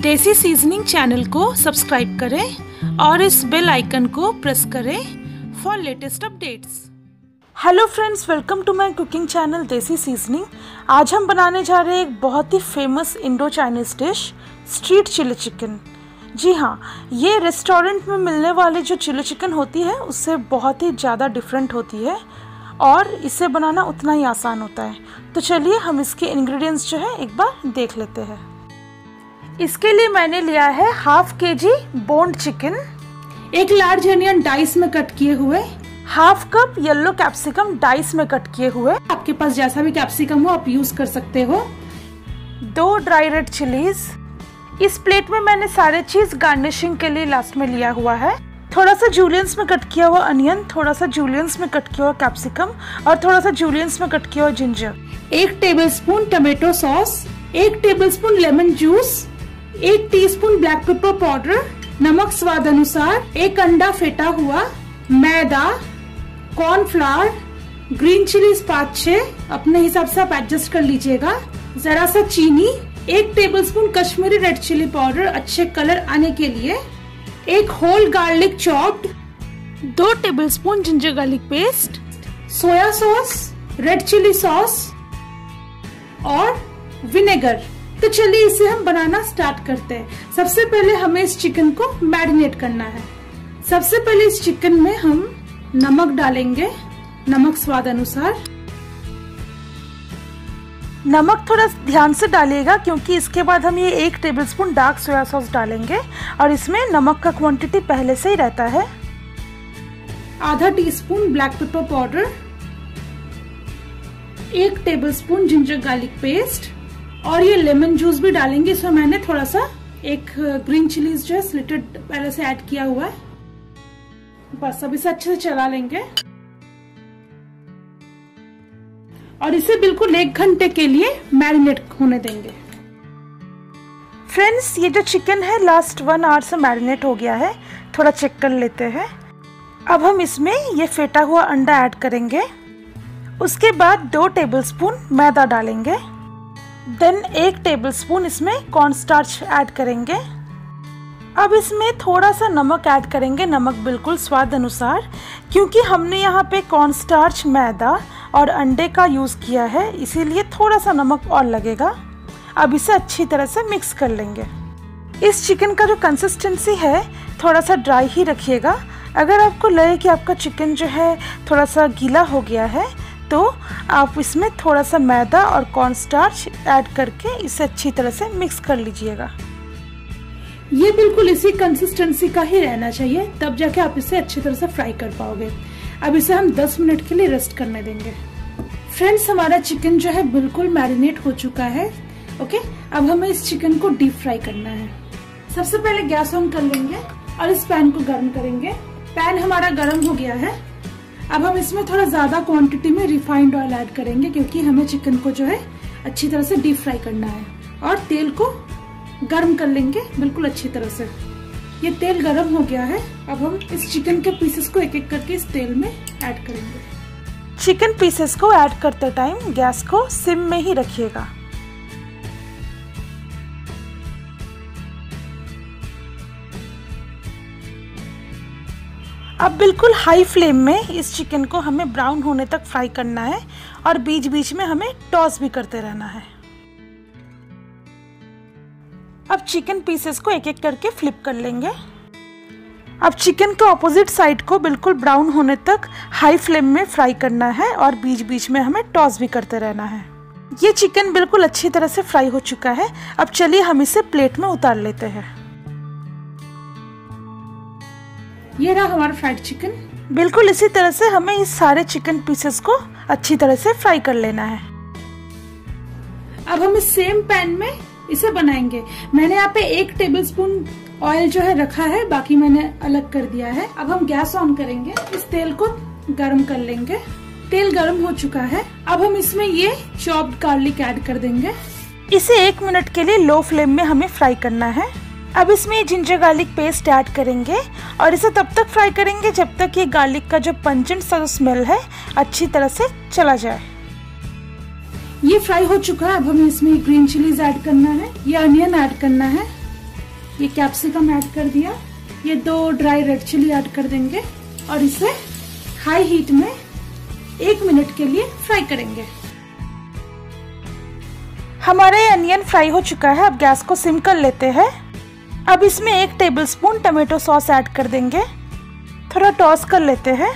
देसी seasoning channel को subscribe करें और इस बेल आइकन को प्रेस करें for latest updates. Hello friends, welcome to my cooking channel Desi seasoning. आज हम बनाने जा रहे हैं एक बहुत ही famous Indo Chinese dish, street chilli chicken. जी हाँ, ये रेस्टोरेंट में मिलने वाले जो चिली चिकन होती है उससे बहुत ही ज़्यादा डिफरेंट होती है और इसे बनाना उतना ही आसान होता है। तो चलिए हम इसके इंग्रेडिएंट्स जो है एक बार देख लेते हैं। इसके लिए मैंने लिया है हाफ केजी बोन्ड चिकन, एक लार्ज अनियन डाइस में कट किए हुए, half cup yellow capsicum dice में कट किए हुए, आपके पास जैसा भी कैप्सिकम हो आप यूज कर सकते हो, 2 ड्राई रेड चिलीज। इस प्लेट में मैंने सारे चीज गार्निशिंग के लिए लास्ट में लिया हुआ है। थोड़ा सा जूलियंस में कट किया हुआ अनियन, थोड़ा सा जूलियंस में कट किया हुआ कैप्सिकम और थोड़ा सा जूलियंस में कट किया हुआ ginger, 1 tablespoon tomato sauce, 1 tablespoon lemon juice, 1 teaspoon black pepper powder, नमक स्वाद अनुसार, 1 अंडा फेटा हुआ, मैदा, कॉर्नफ्लावर, ग्रीन चिलीज 5-6 अपने हिसाब से आप एडजस्ट कर लीजिएगा, जरा सा चीनी, 1 tablespoon Kashmiri red chilli powder अच्छे कलर आने के लिए, 1 whole garlic chopped, 2 tablespoon ginger garlic paste, soya sauce, red chilli sauce और विनेगर। तो चलिए इसे हम बनाना स्टार्ट करते हैं। सबसे पहले हमें इस चिकन को मैरिनेट करना है। सबसे पहले इस चिकन में हम नमक डालेंगे, नमक स्वाद अनुसार। नमक थोड़ा ध्यान से डालिएगा क्योंकि इसके बाद हम ये 1 टेबलस्पून डार्क सोया सॉस डालेंगे और इसमें नमक का क्वांटिटी पहले से ही रहता है। आधा teaspoon black pepper powder, 1 tablespoon ginger garlic paste और ये लेमन जूस भी डालेंगे। इसमें मैंने थोड़ा सा 1 ग्रीन चिलीज जो है स्लिटेड पहले से ऐड किया हुआ है। बस अब इसे अच्छे से चला लेंगे और इसे बिल्कुल 1 घंटे के लिए मैरिनेट होने देंगे। फ्रेंड्स, ये जो चिकन है लास्ट 1 आवर से मैरिनेट हो गया है। थोड़ा चेक कर लेते हैं। अब हम इसमें ये फेटा हुआ अंडा ऐड करेंगे। उसके बाद 2 टेबलस्पून मैदा डालेंगे। देन 1 टेबलस्पून इसमें कॉर्नस्टार्च ऐड करेंगे। अब इसमें थोड़ा सा नमक ऐड करेंगे, नमक बिल्कुल स्वाद अनुसार, क्योंकि हमने यहाँ पे कॉर्नस्टार्च, मैदा और अंडे का यूज़ किया है, इसीलिए थोड़ा सा नमक और लगेगा। अब इसे अच्छी तरह से मिक्स कर लेंगे। इस चिकन का जो कंसिस्टेंसी है थोड़ा सा ड्राई ही रखिएगा। अगर आपको लगे कि आपका चिकन जो है थोड़ा सा गीला हो गया है तो आप इसमें थोड़ा सा मैदा और कॉर्नस्टार्च ऐड करके इसे अच्छी तरह से मिक्स कर लीजिएगा। ये बिल्कुल इसी कंसिस्टेंसी का ही रहना चाहिए, तब जाके आप इसे अच्छी तरह से फ्राई कर पाओगे। अब इसे हम 10 मिनट के लिए रेस्ट करने देंगे। फ्रेंड्स, हमारा चिकन जो है बिल्कुल मैरिनेट हो चुका है। ओके, अब हमें इस चिकन को डीप फ्राई करना है। सबसे पहले गैस ऑन कर लेंगे और इस पैन को गर्म करेंगे। पैन हमारा गर्म हो गया है। अब हम इसमें थोड़ा ज्यादा क्वांटिटी में रिफाइंड ऑयल ऐड करेंगे क्योंकि हमें चिकन को जो है अच्छी तरह से डीप फ्राई करना है। और तेल को गर्म कर लेंगे बिल्कुल अच्छी तरह से। ये तेल गर्म हो गया है। अब हम इस चिकन के पीसेस को एक एक करके इस तेल में ऐड करेंगे। चिकन पीसेस को ऐड करते टाइम गैस को सिम में ही रखिएगा। अब बिल्कुल हाई फ्लेम में इस चिकन को हमें ब्राउन होने तक फ्राई करना है और बीच बीच में हमें टॉस भी करते रहना है। अब चिकन पीसेस को एक एक करके फ्लिप कर लेंगे। अब चिकन के ऑपोजिट साइड को बिल्कुल ब्राउन होने तक हाई फ्लेम में फ्राई करना है और बीच बीच में हमें टॉस भी करते रहना है। ये चिकन बिल्कुल अच्छी तरह से फ्राई हो चुका है। अब चलिए हम इसे प्लेट में उतार लेते हैं। ये रहा हमारा फ्राइड चिकन। बिल्कुल इसी तरह से हमें इस सारे चिकन पीसेस को अच्छी तरह से फ्राई कर लेना है। अब हम इस सेम पैन में इसे बनाएंगे। मैंने यहाँ पे 1 टेबलस्पून ऑयल जो है रखा है, बाकी मैंने अलग कर दिया है। अब हम गैस ऑन करेंगे, इस तेल को गर्म कर लेंगे। तेल गर्म हो चुका है। अब हम इसमें ये चॉप्ड गार्लिक ऐड कर देंगे। इसे 1 मिनट के लिए लो फ्लेम में हमें फ्राई करना है। अब इसमें जिंजर गार्लिक पेस्ट ऐड करेंगे और इसे तब तक फ्राई करेंगे जब तक ये गार्लिक का जो पंजेंट सा स्मेल है अच्छी तरह से चला जाए। ये फ्राई हो चुका है। अब हमें इसमें ग्रीन चिलीज ऐड करना है, ये अनियन ऐड करना है ये कैप्सिकम ऐड कर दिया, ये 2 ड्राई रेड चिली ऐड कर देंगे और इसे हाई हीट में 1 मिनट के लिए फ्राई करेंगे। हमारा ये अनियन फ्राई हो चुका है, अब गैस को सिम कर लेते हैं। अब इसमें 1 टेबलस्पून टमाटो सॉस ऐड कर देंगे, थोड़ा टॉस कर लेते हैं।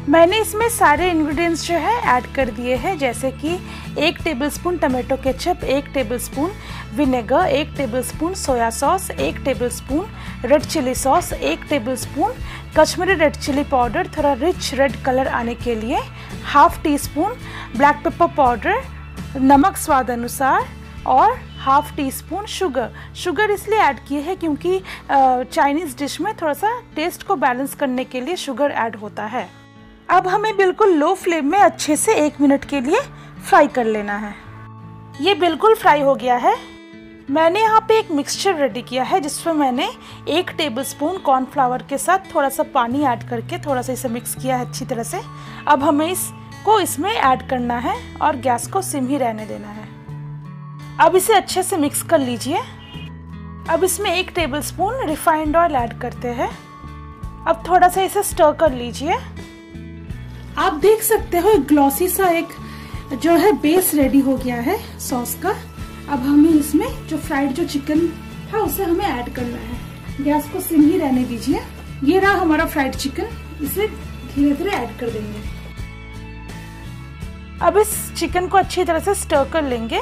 मैंने इसमें सारे इंग्रेडिएंट्स जो है ऐड कर दिए हैं, जैसे कि 1 tablespoon tomato ketchup, 1 tablespoon vinegar, 1 tablespoon soya sauce, 1 tablespoon red chilli sauce, 1 tablespoon Kashmiri red chilli powder थोड़ा रिच रेड कलर आने के लिए, half teaspoon black pepper powder, नमक स्वाद अनुसार और हाफ टी स्पून शुगर इसलिए ऐड किए हैं क्योंकि चाइनीज़ डिश में थोड़ा सा टेस्ट को बैलेंस करने के लिए शुगर ऐड होता है। अब हमें बिल्कुल लो फ्लेम में अच्छे से 1 मिनट के लिए फ्राई कर लेना है। ये बिल्कुल फ्राई हो गया है। मैंने यहाँ पे एक मिक्सचर रेडी किया है जिसमें मैंने 1 टेबलस्पून कॉर्नफ्लावर के साथ थोड़ा सा पानी ऐड करके थोड़ा सा इसे मिक्स किया है अच्छी तरह से। अब हमें इसको इसमें ऐड करना है और गैस को सिम ही रहने देना है। अब इसे अच्छे से मिक्स कर लीजिए। अब इसमें 1 टेबलस्पून रिफाइंड ऑयल ऐड करते हैं। अब थोड़ा सा इसे स्टर कर लीजिए। आप देख सकते हो एक ग्लॉसी सा एक जो है बेस रेडी हो गया है सॉस का। अब हमें इसमें जो फ्राइड जो चिकन था उसे हमें ऐड करना है। गैस को सिम ही रहने दीजिए। ये रहा हमारा फ्राइड चिकन, इसे धीरे धीरे ऐड कर देंगे। अब इस चिकन को अच्छी तरह से स्टर कर लेंगे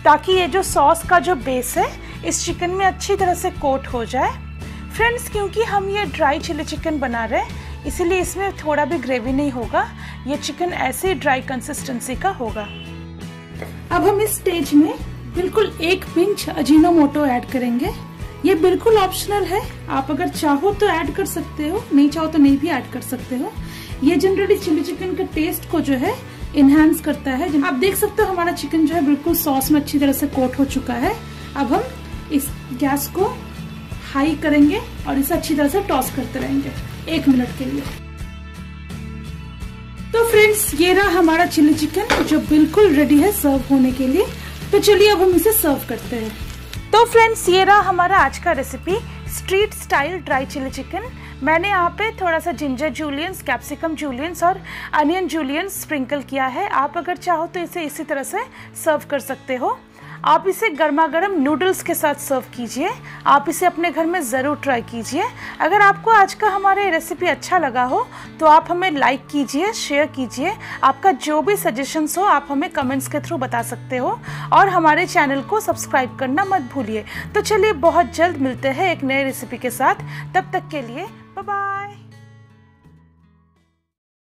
ताकि ये जो सॉस का जो बेस है इस चिकन में अच्छी तरह से कोट हो जाए। फ्रेंड्स, क्योंकि हम ये ड्राई चिली चिकन बना रहे हैं इसीलिए इसमें थोड़ा भी ग्रेवी नहीं होगा, ये चिकन ऐसे ड्राई कंसिस्टेंसी का होगा। अब हम इस स्टेज में बिल्कुल 1 पिंच अजीनोमोटो ऐड करेंगे। ये बिल्कुल ऑप्शनल है, आप अगर चाहो तो ऐड कर सकते हो, नहीं चाहो तो नहीं भी ऐड कर सकते हो। ये जनरली चिली चिकन के टेस्ट को जो है इनहेंस करता है। आप देख सकते हो हमारा चिकन जो है बिल्कुल सॉस में अच्छी तरह से कोट हो चुका है। अब हम इस गैस को हाई करेंगे और इसे अच्छी तरह से टॉस करते रहेंगे 1 मिनट के लिए। तो फ्रेंड्स, ये रहा हमारा चिली चिकन जो बिल्कुल रेडी है सर्व होने के लिए। तो चलिए अब हम इसे सर्व करते हैं। तो फ्रेंड्स, ये रहा हमारा आज का recipe street style dry chilli chicken. मैंने यहाँ पे थोड़ा सा जिंजर जूलियंस, कैप्सिकम जूलियंस और अनियन जूलियंस स्प्रिंकल किया है। आप अगर चाहो तो इसे इसी तरह से सर्व कर सकते हो। आप इसे गर्मा गर्म नूडल्स के साथ सर्व कीजिए। आप इसे अपने घर में ज़रूर ट्राई कीजिए। अगर आपको आज का हमारा रेसिपी अच्छा लगा हो तो आप हमें लाइक कीजिए, शेयर कीजिए। आपका जो भी सजेशंस हो आप हमें कमेंट्स के थ्रू बता सकते हो और हमारे चैनल को सब्सक्राइब करना मत भूलिए। तो चलिए बहुत जल्द मिलते हैं एक नए रेसिपी के साथ। तब तक के लिए बाय बाय।